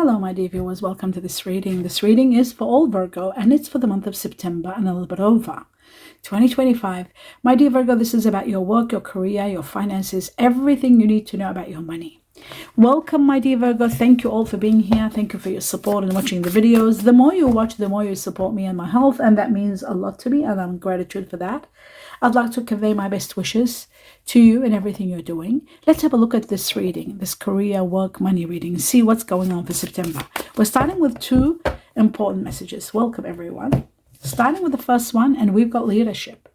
Hello, my dear viewers. Welcome to this reading. This reading is for all Virgo, and it's for the month of September and a little bit over 2025. My dear Virgo, this is about your work, your career, your finances, everything you need to know about your money. Welcome, my dear Virgo. Thank you all for being here. Thank you for your support and watching the videos. The more you watch, the more you support me and my health, and that means a lot to me, and I'm gratitude for that. I'd like to convey my best wishes to you in everything you're doing. Let's have a look at this reading, this career, work, money reading, see what's going on for September. We're starting with two important messages. Welcome, everyone. Starting with the first one, and we've got leadership.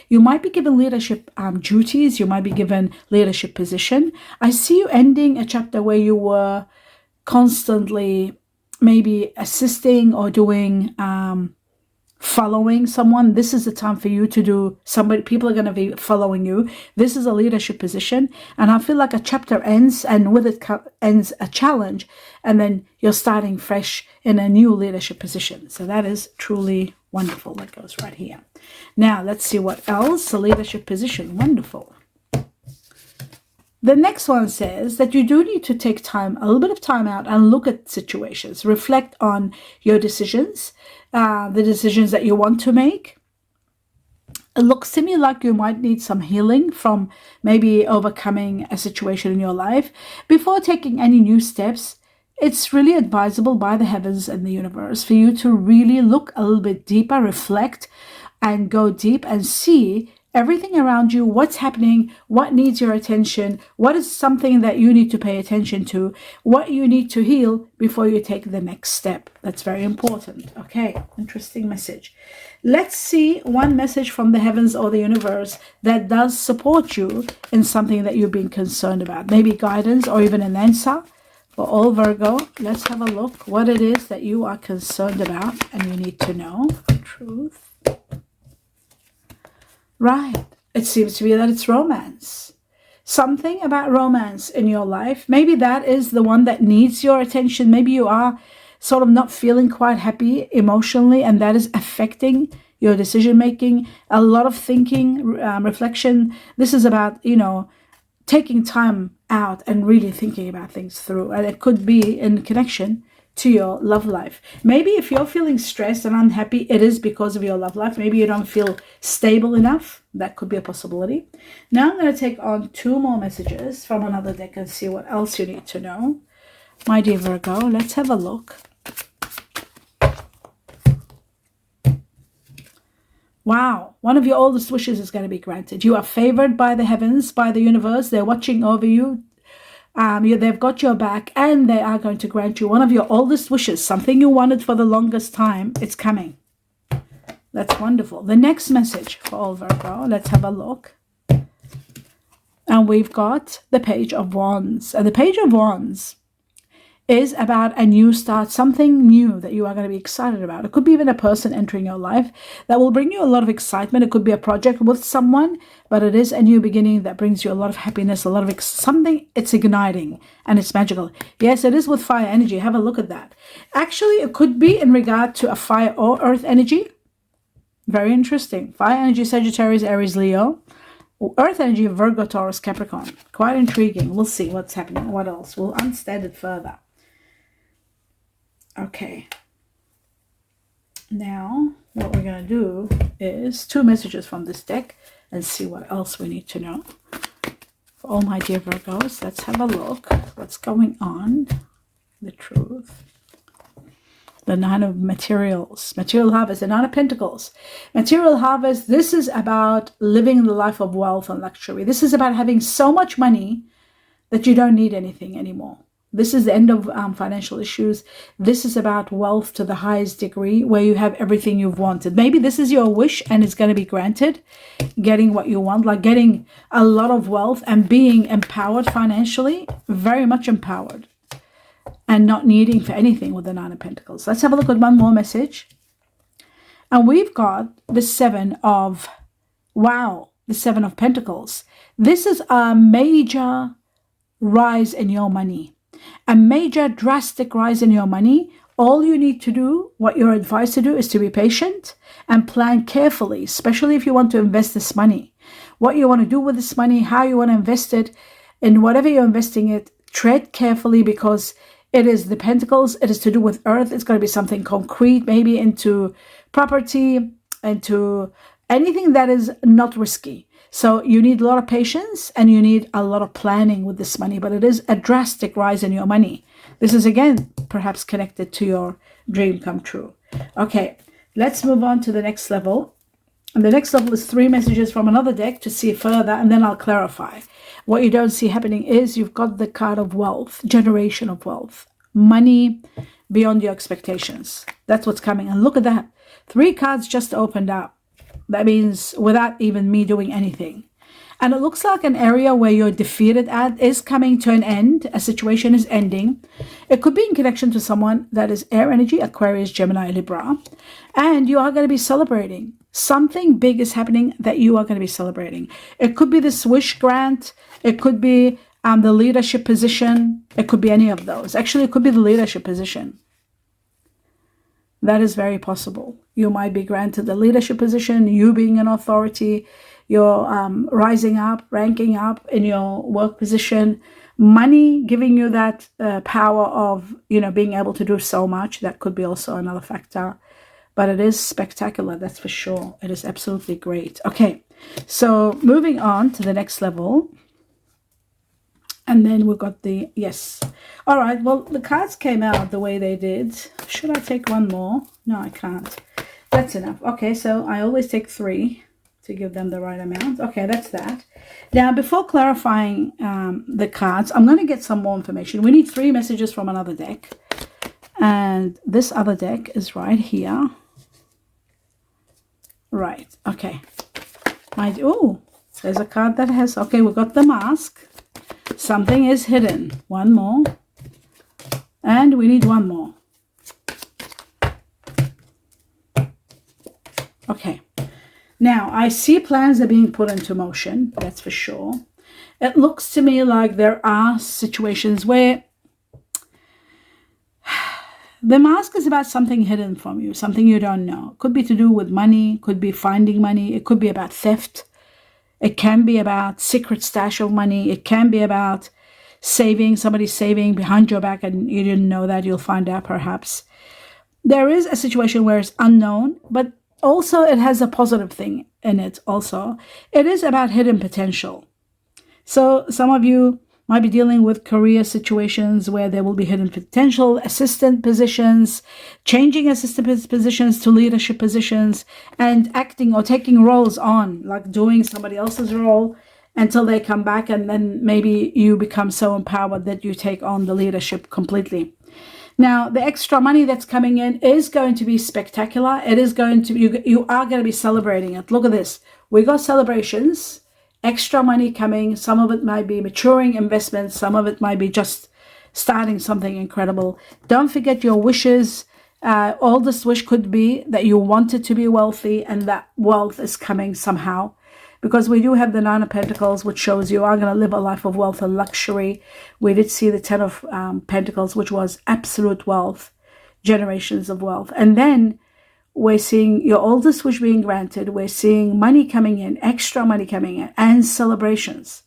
You might be given leadership duties. You might be given leadership position. I see you ending a chapter where you were constantly maybe assisting or doing following someone. This is the time for you to do somebody. People are going to be following you. This is a leadership position, and I feel like a chapter ends, and with it ends a challenge, and then you're starting fresh in a new leadership position. So that is truly wonderful. That goes right here. Now let's see what else. A leadership position. Wonderful. The next one says that you do need to take time, a little bit of time out, and look at situations, reflect on your decisions, the decisions that you want to make. It looks to me like you might need some healing from maybe overcoming a situation in your life. Before taking any new steps, it's really advisable by the heavens and the universe for you to really look a little bit deeper, reflect, and go deep and see everything around you, what's happening, what needs your attention, what is something that you need to pay attention to, what you need to heal before you take the next step. That's very important. Okay, interesting message. Let's see one message from the heavens or the universe that does support you in something that you've been concerned about. Maybe guidance or even an answer for all Virgo. Let's have a look what it is that you are concerned about and you need to know. Truth. Right. It seems to be that it's romance. Something about romance in your life. Maybe that is the one that needs your attention. Maybe you are sort of not feeling quite happy emotionally, and that is affecting your decision making. A lot of thinking, reflection. This is about, taking time out and really thinking about things through. And it could be in connection to your love life. Maybe if you're feeling stressed and unhappy, it is because of your love life. Maybe you don't feel stable enough. That could be a possibility. Now I'm going to take on two more messages from another deck and see what else you need to know. My dear Virgo, let's have a look. Wow, one of your oldest wishes is going to be granted. You are favored by the heavens, by the universe. They're watching over you. They've got your back, and they are going to grant you one of your oldest wishes, something you wanted for the longest time. It's coming. That's wonderful. The next message for all Virgo, let's have a look. And we've got the Page of Wands. And the Page of Wands is about a new start, something new that you are going to be excited about. It could be even a person entering your life that will bring you a lot of excitement. It could be a project with someone, but it is a new beginning that brings you a lot of happiness, a lot of something. It's igniting and it's magical. Yes, it is with fire energy. Have a look at that. Actually, it could be in regard to a fire or earth energy. Very interesting. Fire energy, Sagittarius, Aries, Leo. Earth energy, Virgo, Taurus, Capricorn. Quite intriguing. We'll see what's happening. What else? We'll understand it further. Okay, now what we're going to do is two messages from this deck and see what else we need to know. For all my dear Virgos, let's have a look. What's going on? The truth. The Nine of Materials. Material harvest. The Nine of Pentacles. Material harvest. This is about living the life of wealth and luxury. This is about having so much money that you don't need anything anymore. This is the end of financial issues. This is about wealth to the highest degree, where you have everything you've wanted. Maybe this is your wish and it's going to be granted. Getting what you want, like getting a lot of wealth and being empowered financially, very much empowered, and not needing for anything with the Nine of Pentacles. Let's have a look at one more message. And we've got the Seven of, the Seven of Pentacles. This is a major rise in your money. A major drastic rise in your money. All you need to do, what you're advised to do, is to be patient and plan carefully, especially if you want to invest this money. What you want to do with this money, how you want to invest it, in whatever you're investing it, tread carefully, because It is the pentacles. It is to do with earth. It's going to be something concrete, maybe into property, into anything that is not risky. So you need a lot of patience and you need a lot of planning with this money, but it is a drastic rise in your money. This is, again, perhaps connected to your dream come true. Okay, let's move on to the next level. And the next level is 3 messages from another deck to see further, and then I'll clarify. What you don't see happening is you've got the card of wealth, generation of wealth, money beyond your expectations. That's what's coming. And look at that. 3 cards just opened up. That means without even me doing anything. And it looks like an area where you're defeated at is coming to an end. A situation is ending. It could be in connection to someone that is air energy, Aquarius, Gemini, Libra. And you are going to be celebrating. Something big is happening that you are going to be celebrating. It could be this wish grant. It could be the leadership position. It could be any of those. Actually, it could be the leadership position. That is very possible. You might be granted the leadership position, you being an authority, you're rising up, ranking up in your work position, money giving you that power of, being able to do so much. That could be also another factor. But it is spectacular, that's for sure. It is absolutely great. Okay, so moving on to the next level. And then we've got the, yes. All right, well, the cards came out the way they did. Should I take one more? No, I can't. That's enough. Okay, so I always take 3 to give them the right amount. Okay, that's that. Now, before clarifying the cards, I'm going to get some more information. We need 3 messages from another deck. And this other deck is right here. Right, okay. Oh, there's a card that has, okay, we've got the mask. Something is hidden. One more. And we need one more. Okay. Now, I see plans are being put into motion. That's for sure. It looks to me like there are situations where the mask is about something hidden from you, something you don't know. It could be to do with money, could be finding money. It could be about theft. It can be about secret stash of money. It can be about somebody saving behind your back and you didn't know that. You'll find out perhaps. There is a situation where it's unknown, but also it has a positive thing in it also. It is about hidden potential. So some of you might be dealing with career situations where there will be hidden potential, assistant positions, changing assistant positions to leadership positions, and acting or taking roles on, like doing somebody else's role until they come back, and then maybe you become so empowered that you take on the leadership completely. Now, the extra money that's coming in is going to be spectacular. It is going to be, you are going to be celebrating it. Look at this. We got celebrations. Extra money coming. Some of it might be maturing investments. Some of it might be just starting something incredible. Don't forget your wishes. Oldest wish could be that you wanted to be wealthy and that wealth is coming somehow. Because we do have the 9 of Pentacles, which shows you are going to live a life of wealth and luxury. We did see the 10 of Pentacles, which was absolute wealth, generations of wealth. And then we're seeing your oldest wish being granted. We're seeing money coming in, extra money coming in, and celebrations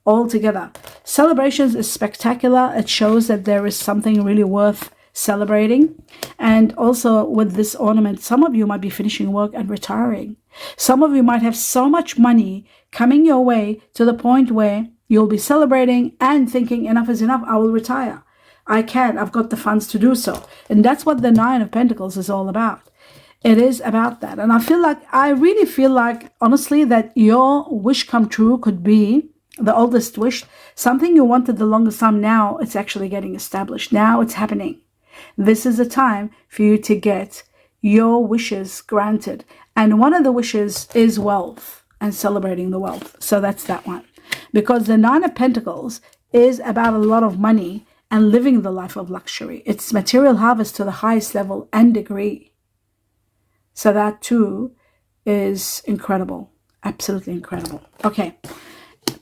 all together. Celebrations is spectacular. It shows that there is something really worth celebrating. And also with this ornament, some of you might be finishing work and retiring. Some of you might have so much money coming your way to the point where you'll be celebrating and thinking enough is enough. I will retire. I've got the funds to do so. And that's what the 9 of Pentacles is all about. It is about that. And I really feel like, honestly, that your wish come true could be the oldest wish. Something you wanted the longest time, now it's actually getting established. Now it's happening. This is a time for you to get your wishes granted. And one of the wishes is wealth and celebrating the wealth. So that's that one. Because the 9 of Pentacles is about a lot of money and living the life of luxury. It's material harvest to the highest level and degree. So that too is incredible. Absolutely incredible. Okay.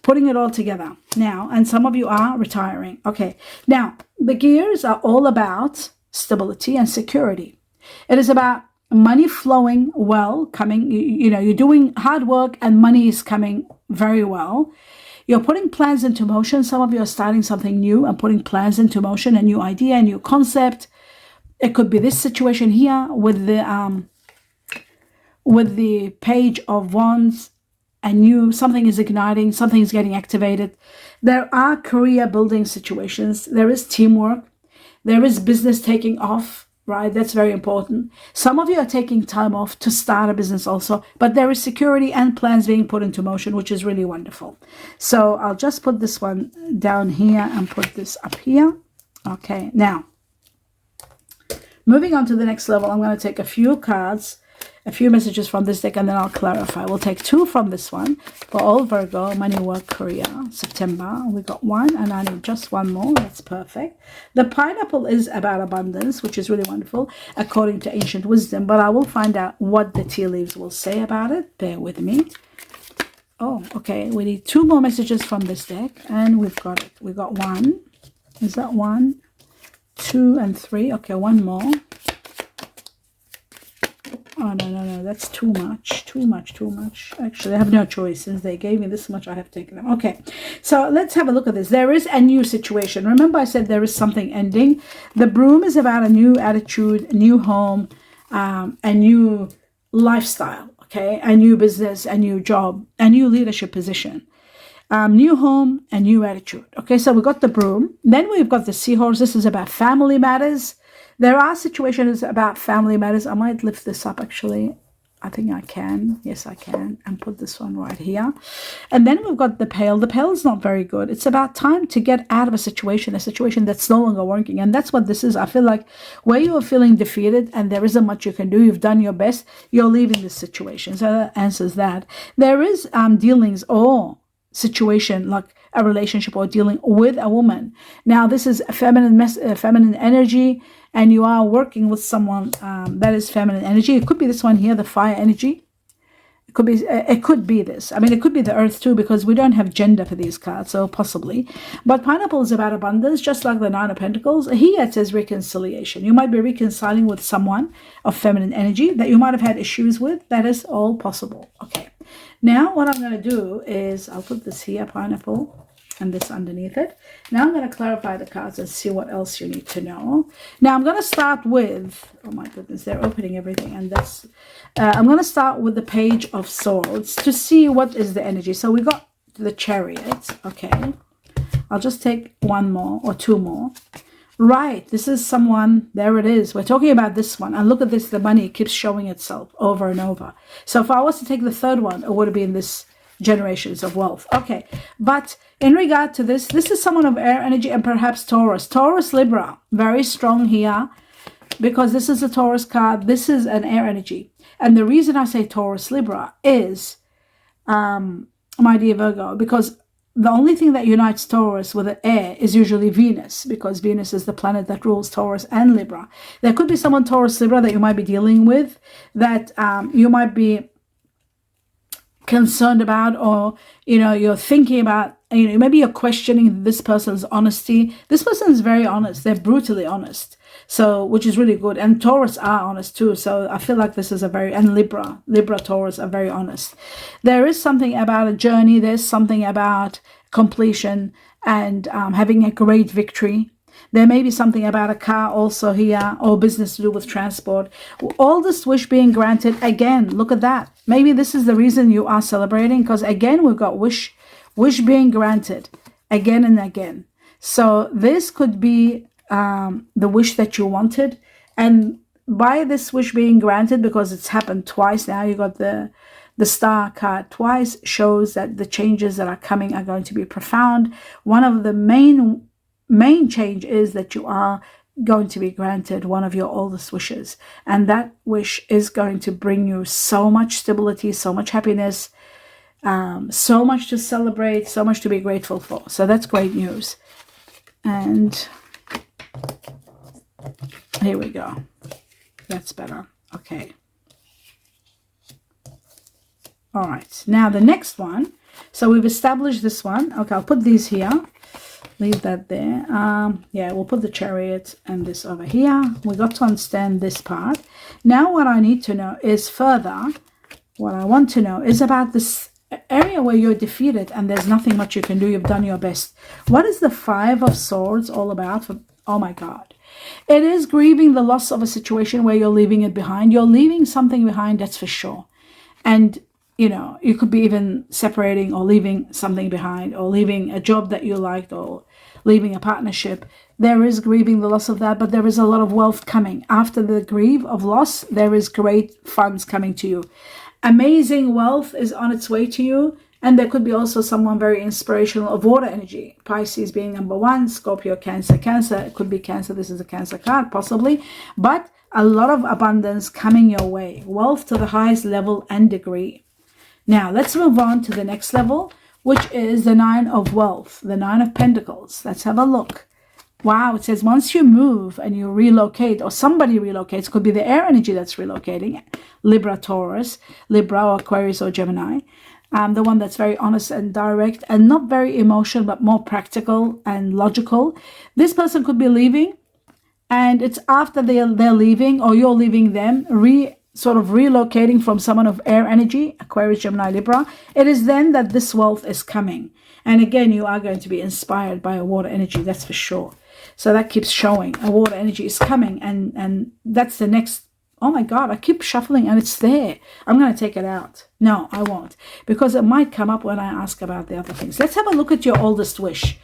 Putting it all together now. And some of you are retiring. Okay. Now, the gears are all about stability and security. It is about money flowing well, coming, you're doing hard work and money is coming very well. You're putting plans into motion. Some of you are starting something new and putting plans into motion, a new idea, a new concept. It could be this situation here with the Page of Wands. Something is igniting, something is getting activated. There are career building situations. There is teamwork. There is business taking off, right? That's very important. Some of you are taking time off to start a business also, but there is security and plans being put into motion, which is really wonderful. So I'll just put this one down here and put this up here. Okay, now, moving on to the next level, I'm going to take a few cards, a few messages from this deck, and then I'll clarify. We'll take 2 from this one for all Virgo, money, work, career, September. We got 1, and I need just 1 more. That's perfect. The pineapple is about abundance, which is really wonderful, according to ancient wisdom, but I will find out what the tea leaves will say about it. Bear with me. Oh, okay. We need 2 more messages from this deck, and we've got it. We got 1. Is that 1, 2, and 3? Okay, 1 more. Oh, no, that's too much. Actually, I have no choice. Since they gave me this much, I have taken them. Okay, so let's have a look at this. There is a new situation. Remember I said there is something ending. The broom is about a new attitude, a new home, a new lifestyle, okay? A new business, a new job, a new leadership position. New home, a new attitude. Okay, so we got the broom. Then we've got the seahorse. This is about family matters. There are situations about family matters. I might lift this up, actually. I think I can. Yes, I can. And put this one right here. And then we've got the pail. The pail is not very good. It's about time to get out of a situation that's no longer working. And that's what this is. I feel like where you are feeling defeated and there isn't much you can do, you've done your best, you're leaving this situation. So that answers that. There is dealings or situation like a relationship or dealing with a woman. Now, this is feminine energy, and you are working with someone that is feminine energy. It could be this one here, the fire energy. It could be this. I mean, it could be the earth too, because we don't have gender for these cards, so possibly. But pineapple is about abundance, just like the 9 of Pentacles. Here it says reconciliation. You might be reconciling with someone of feminine energy that you might have had issues with. That is all possible. Okay. Now, what I'm going to do is I'll put this here, pineapple, and this underneath it. Now I'm going to clarify the cards and see what else you need to know. Now I'm going to start with, oh my goodness, they're opening everything, and that's, I'm going to start with the Page of Swords to see what is the energy. So we got the Chariot. Okay, I'll just take 1 more or 2 more. Right, this is someone, there it is. We're talking about this one. And look at this, the money keeps showing itself over and over. So if I was to take the 3rd one, it would have been this generations of wealth. Okay, but in regard to this is someone of air energy and perhaps Taurus. Taurus, Libra, very strong here because this is a Taurus card. This is an air energy. And the reason I say Taurus, Libra is, my dear Virgo, because the only thing that unites Taurus with the air is usually Venus, because Venus is the planet that rules Taurus and Libra. There could be someone Taurus, Libra that you might be dealing with that you might be concerned about, or you're thinking about, maybe you're questioning this person's honesty. This person is very honest. They're brutally honest, so which is really good. And Taurus are honest too, so I feel like this is and Libra, Taurus are very honest. There is something about a journey. There's something about completion and having a great victory. There may be something about a car also here, or business to do with transport. All this wish being granted. Again, look at that. Maybe this is the reason you are celebrating, because again, we've got wish being granted again and again. So this could be the wish that you wanted. And by this wish being granted, because it's happened twice now, you got the Star card twice, shows that the changes that are coming are going to be profound. One of the main change is that you are going to be granted one of your oldest wishes, and that wish is going to bring you so much stability, so much happiness, so much to celebrate, so much to be grateful for. So that's great news. And here we go. That's better. Okay. All right, now the next one. So we've established this one. Okay, I'll put these here. Leave that there. Yeah, we'll put the Chariot and this over here. We got to understand this part. Now what I need to know is further, what I want to know is about this area where you're defeated and there's nothing much you can do. You've done your best. What is the Five of Swords all about? Oh my God. It is grieving the loss of a situation where you're leaving it behind. You're leaving something behind, that's for sure. And, you know, you could be even separating or leaving something behind, or leaving a job that you liked, or leaving a partnership. There is grieving the loss of that, but there is a lot of wealth coming. After the grief of loss, there is great funds coming to you. Amazing wealth is on its way to you. And there could be also someone very inspirational of water energy. Pisces being number one, Scorpio, Cancer. Cancer, it could be Cancer. This is a Cancer card, possibly. But a lot of abundance coming your way. Wealth to the highest level and degree. Now, let's move on to the next level, which is the Nine of Wealth, the Nine of Pentacles. Let's have a look. Wow, it says once you move and you relocate, or somebody relocates, could be the air energy that's relocating. Libra, Taurus, Libra, or Aquarius, or Gemini. The one that's very honest and direct and not very emotional, but more practical and logical. This person could be leaving, and it's after they're leaving, or you're leaving them, sort of relocating from someone of air energy, Aquarius, Gemini, Libra. It is then that this wealth is coming. And again, you are going to be inspired by a water energy, that's for sure. So that keeps showing. A water energy is coming, and that's the next. Oh my God, I keep shuffling and it's there. I'm going to take it out. No, I won't. Because it might come up when I ask about the other things. Let's have a look at your oldest wish,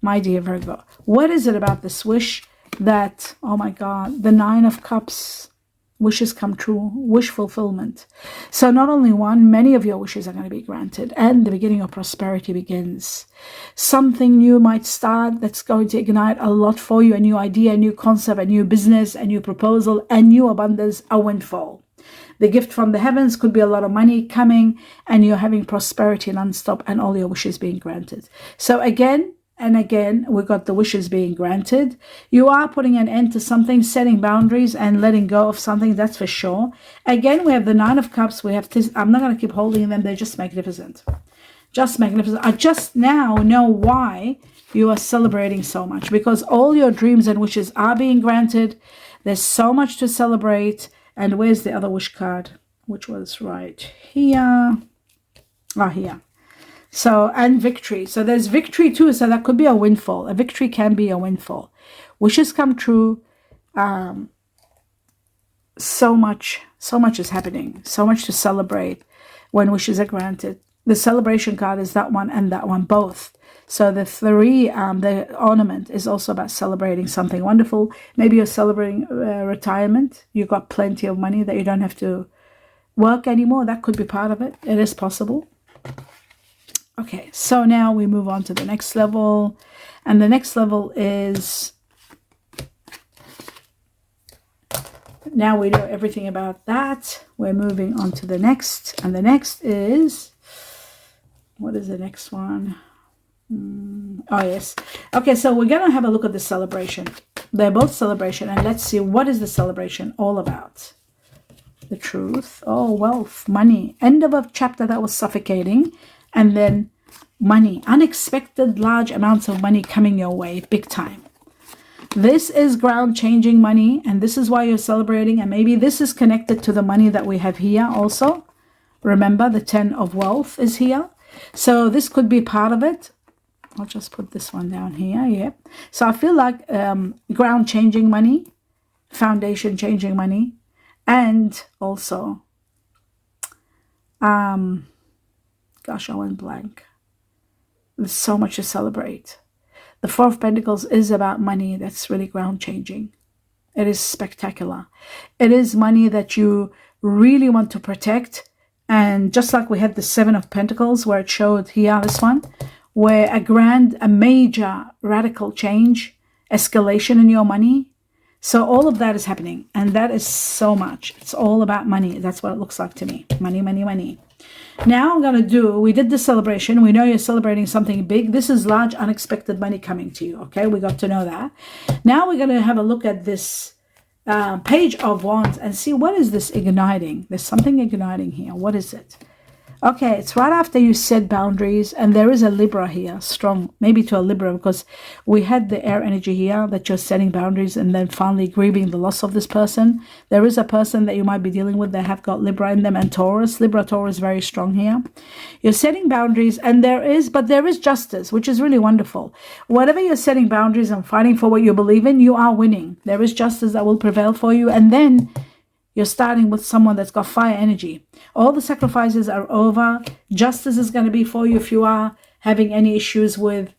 my dear Virgo. What is it about this wish that, oh my God, the Nine of Cups, wishes come true, wish fulfillment. So not only one, many of your wishes are going to be granted, and the beginning of prosperity begins. Something new might start that's going to ignite a lot for you, a new idea, a new concept, a new business, a new proposal, a new abundance, a windfall. The gift from the heavens could be a lot of money coming, and you're having prosperity non-stop, and all your wishes being granted. So again, and again, we got the wishes being granted. You are putting an end to something, setting boundaries and letting go of something, that's for sure. Again, we have the Nine of Cups. We have I'm not going to keep holding them. They're just magnificent. Just magnificent. I just now know why you are celebrating so much, because all your dreams and wishes are being granted. There's so much to celebrate. And where's the other wish card? Which was right here. Ah, here. So, and victory. So there's victory too. So that could be a windfall. A victory can be a windfall. Wishes come true. So much is happening. So much to celebrate when wishes are granted. The celebration card is that one and that one both. So the three, the ornament is also about celebrating something wonderful. Maybe you're celebrating retirement. You've got plenty of money that you don't have to work anymore. That could be part of it. It is possible. Okay, so now we move on to the next level. And the next level is, now we know everything about that. We're moving on to the next. And the next is, what is the next one? Oh, yes. Okay, so we're going to have a look at the celebration. They're both celebration. And let's see, what is the celebration all about? The truth. Oh, wealth, money. End of a chapter that was suffocating. And then money, unexpected large amounts of money coming your way, big time. This is ground changing money, and this is why you're celebrating. And maybe this is connected to the money that we have here also. Remember, the 10 of wealth is here. So this could be part of it. I'll just put this one down here. Yeah. So I feel like ground changing money, foundation changing money, and also gosh, I went blank. There's so much to celebrate. The Four of Pentacles is about money that's really ground changing. It is spectacular. It is money that you really want to protect. And just like we had the Seven of Pentacles, where it showed here, this one, where a major radical change, escalation in your money. So all of that is happening. And that is so much. It's all about money. That's what it looks like to me. Money, money, money. Now I'm going to do, we did the celebration. We know you're celebrating something big. This is large, unexpected money coming to you. Okay, we got to know that. Now we're going to have a look at this Page of Wands and see what is this igniting. There's something igniting here. What is it? Okay, it's right after you set boundaries, and there is a Libra here, strong, maybe to a Libra, because we had the air energy here that you're setting boundaries and then finally grieving the loss of this person. There is a person that you might be dealing with that have got Libra in them and Taurus. Libra, Taurus, very strong here. You're setting boundaries, and there is justice, which is really wonderful. Whatever you're setting boundaries and fighting for what you believe in, you are winning. There is justice that will prevail for you, and then you're starting with someone that's got fire energy. All the sacrifices are over. Justice is going to be for you if you are having any issues with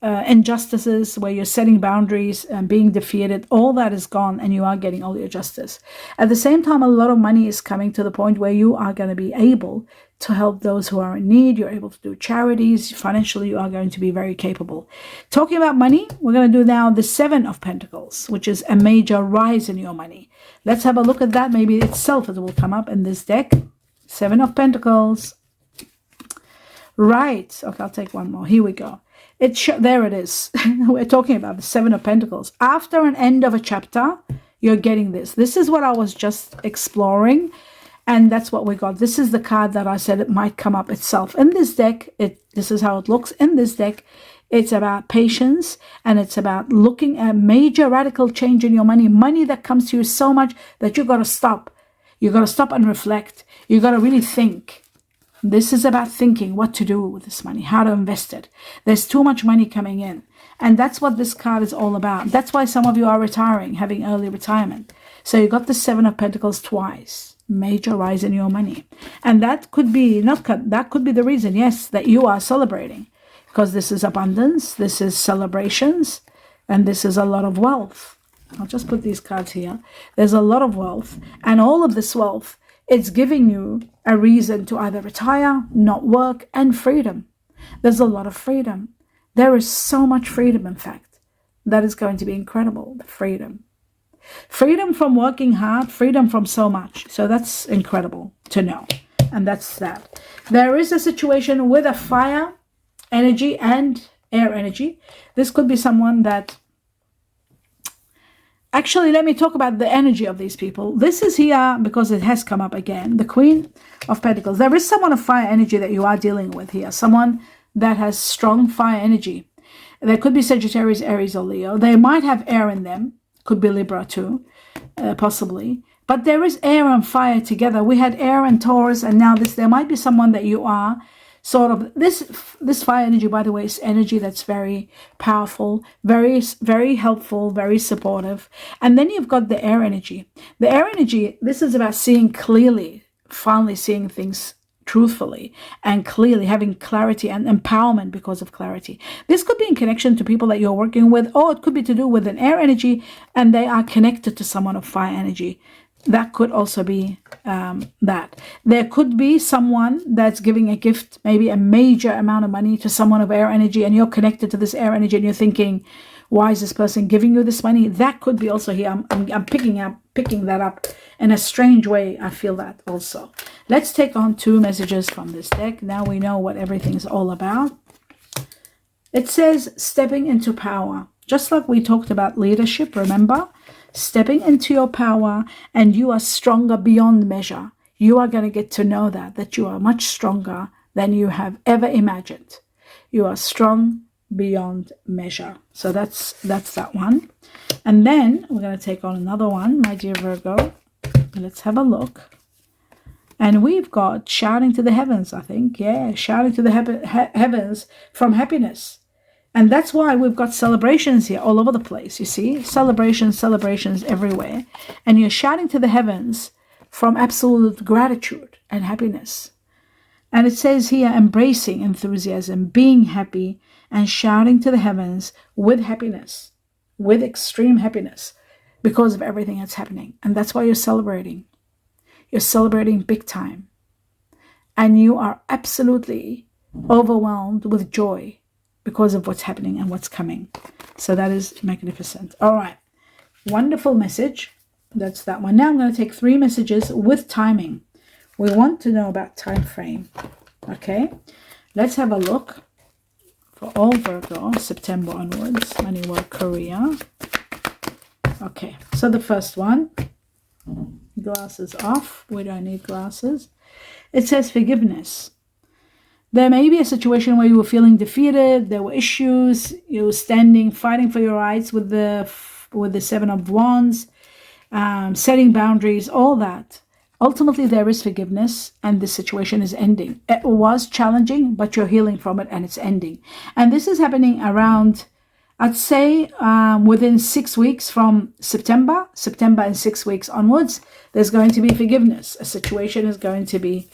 injustices where you're setting boundaries and being defeated. All that is gone and you are getting all your justice. At the same time, a lot of money is coming to the point where you are going to be able to help those who are in need. You're able to do charities. Financially, you are going to be very capable. Talking about money, we're going to do now the Seven of Pentacles, which is a major rise in your money. Let's have a look at that. Maybe itself it will come up in this deck. Seven of Pentacles. Right. Okay, I'll take one more. Here we go. There it is. We're talking about the Seven of Pentacles. After an end of a chapter, you're getting this. This is what I was just exploring. And that's what we got. This is the card that I said it might come up itself. In this deck, this is how it looks. In this deck, it's about patience, and it's about looking at major radical change in your money. Money that comes to you so much that you got to stop. You got to stop and reflect. You got to really think. This is about thinking what to do with this money, how to invest it. There's too much money coming in. And that's what this card is all about. That's why some of you are retiring, having early retirement. So you got the Seven of Pentacles twice. Major rise in your money. And that could be that could be the reason, yes, that you are celebrating, because this is abundance, this is celebrations, and this is a lot of wealth. I'll just put these cards here. There's a lot of wealth, and all of this wealth, it's giving you a reason to either retire, not work, and freedom. There's a lot of freedom. There is so much freedom, in fact. That is going to be incredible, the freedom. Freedom from working hard, freedom from so much. So that's incredible to know. And that's that. There is a situation with a fire energy and air energy. This could be someone that... Actually, let me talk about the energy of these people. This is here because it has come up again. The Queen of Pentacles. There is someone of fire energy that you are dealing with here. Someone that has strong fire energy. There could be Sagittarius, Aries, or Leo. They might have air in them. Could be Libra too, possibly. But there is air and fire together. We had air and Taurus, and now this. There might be someone that you are sort of... This fire energy, by the way, is energy that's very powerful, very, very helpful, very supportive. And then you've got the air energy. The air energy, this is about seeing clearly, finally seeing things truthfully and clearly, having clarity and empowerment because of clarity. This could be in connection to people that you're working with, or it could be to do with an air energy and they are connected to someone of fire energy. That could also be that. There could be someone that's giving a gift, maybe a major amount of money to someone of air energy, and you're connected to this air energy and you're thinking, why is this person giving you this money? That could be also here. I'm picking that up in a strange way. I feel that also. Let's take on two messages from this deck. Now we know what everything is all about. It says stepping into power. Just like we talked about leadership, remember? Stepping into your power, and you are stronger beyond measure. You are going to get to know that you are much stronger than you have ever imagined. You are strong beyond measure. So that's that one. And then we're going to take on another one, my dear Virgo. Let's have a look. And we've got shouting to the heavens, I think. Yeah, shouting to the heavens from happiness. And that's why we've got celebrations here all over the place, you see? Celebrations everywhere. And you're shouting to the heavens from absolute gratitude and happiness. And it says here, embracing enthusiasm, being happy, and shouting to the heavens with happiness, with extreme happiness, because of everything that's happening. And that's why you're celebrating. You're celebrating big time. And you are absolutely overwhelmed with joy because of what's happening and what's coming. So that is magnificent. All right. Wonderful message. That's that one. Now I'm going to take 3 messages with timing. We want to know about time frame. Okay. Let's have a look for all Virgo, September onwards, money, work, career. Okay. So the first one, glasses off. We don't need glasses. It says forgiveness. There may be a situation where you were feeling defeated. There were issues. You were standing, fighting for your rights with the Seven of Wands, setting boundaries, all that. Ultimately, there is forgiveness, and this situation is ending. It was challenging, but you're healing from it, and it's ending. And this is happening around, I'd say, within 6 weeks from September and 6 weeks onwards, there's going to be forgiveness. A situation is going to be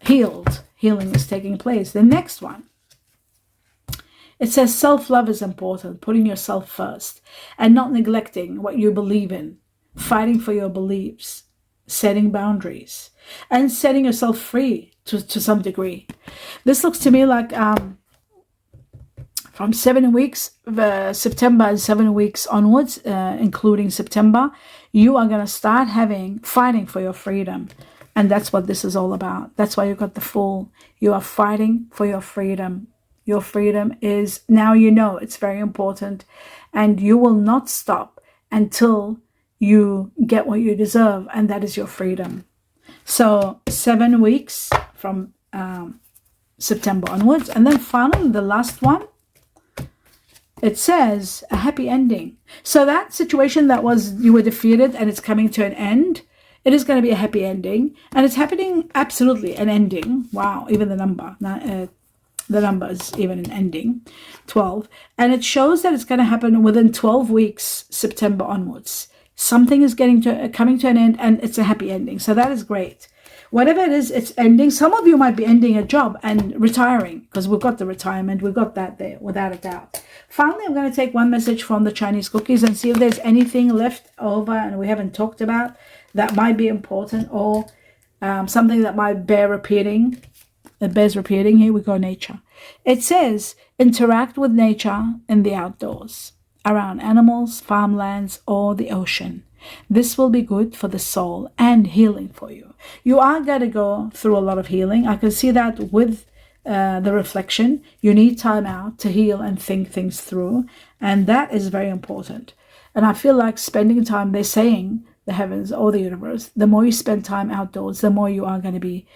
healed. Healing is taking place. The next one, it says self-love is important, putting yourself first and not neglecting what you believe in, fighting for your beliefs, setting boundaries, and setting yourself free to some degree. This looks to me like from 7 weeks, September and 7 weeks onwards, including September, you are going to start fighting for your freedom. And that's what this is all about. That's why you got the Fool. You are fighting for your freedom. Your freedom is, now you know, it's very important. And you will not stop until you get what you deserve. And that is your freedom. So 7 weeks from September onwards. And then finally, the last one, it says a happy ending. So that situation that was, you were defeated and it's coming to an end, it is going to be a happy ending, and it's happening, absolutely, an ending. Wow, even the number is even an ending, 12. And it shows that it's going to happen within 12 weeks, September onwards. Something is coming to an end, and it's a happy ending. So that is great. Whatever it is, it's ending. Some of you might be ending a job and retiring, because we've got the retirement. We've got that there, without a doubt. Finally, I'm going to take one message from the Chinese cookies and see if there's anything left over and we haven't talked about that might be important, or something that might bear repeating. It bears repeating. Here we go, nature. It says, interact with nature in the outdoors, around animals, farmlands, or the ocean. This will be good for the soul and healing for you. You are going to go through a lot of healing. I can see that with the reflection. You need time out to heal and think things through. And that is very important. And I feel like spending time, they're saying, the heavens or the universe, the more you spend time outdoors, the more you are going to be,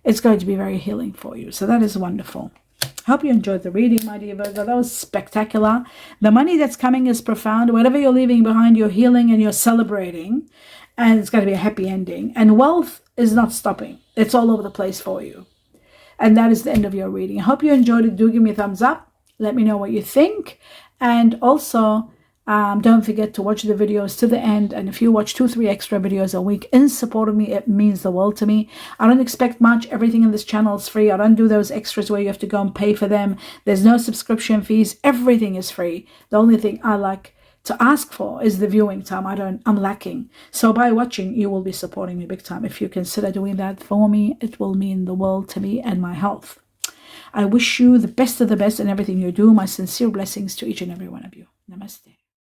it's going to be very healing for you. So that is wonderful. I hope you enjoyed the reading, my dear Virgo. That was spectacular. The money that's coming is profound. Whatever you're leaving behind, you're healing and you're celebrating. And it's going to be a happy ending. And wealth is not stopping. It's all over the place for you. And that is the end of your reading. I hope you enjoyed it. Do give me a thumbs up. Let me know what you think. And also, don't forget to watch the videos to the end. And if you watch 2-3 extra videos a week in support of me, it means the world to me. I don't expect much. Everything in this channel is free. I don't do those extras where you have to go and pay for them. There's no subscription fees. Everything is free. The only thing I like to ask for is the viewing time. I'm lacking. So by watching, you will be supporting me big time. If you consider doing that for me, it will mean the world to me and my health. I wish you the best of the best in everything you do. My sincere blessings to each and every one of you. Namaste.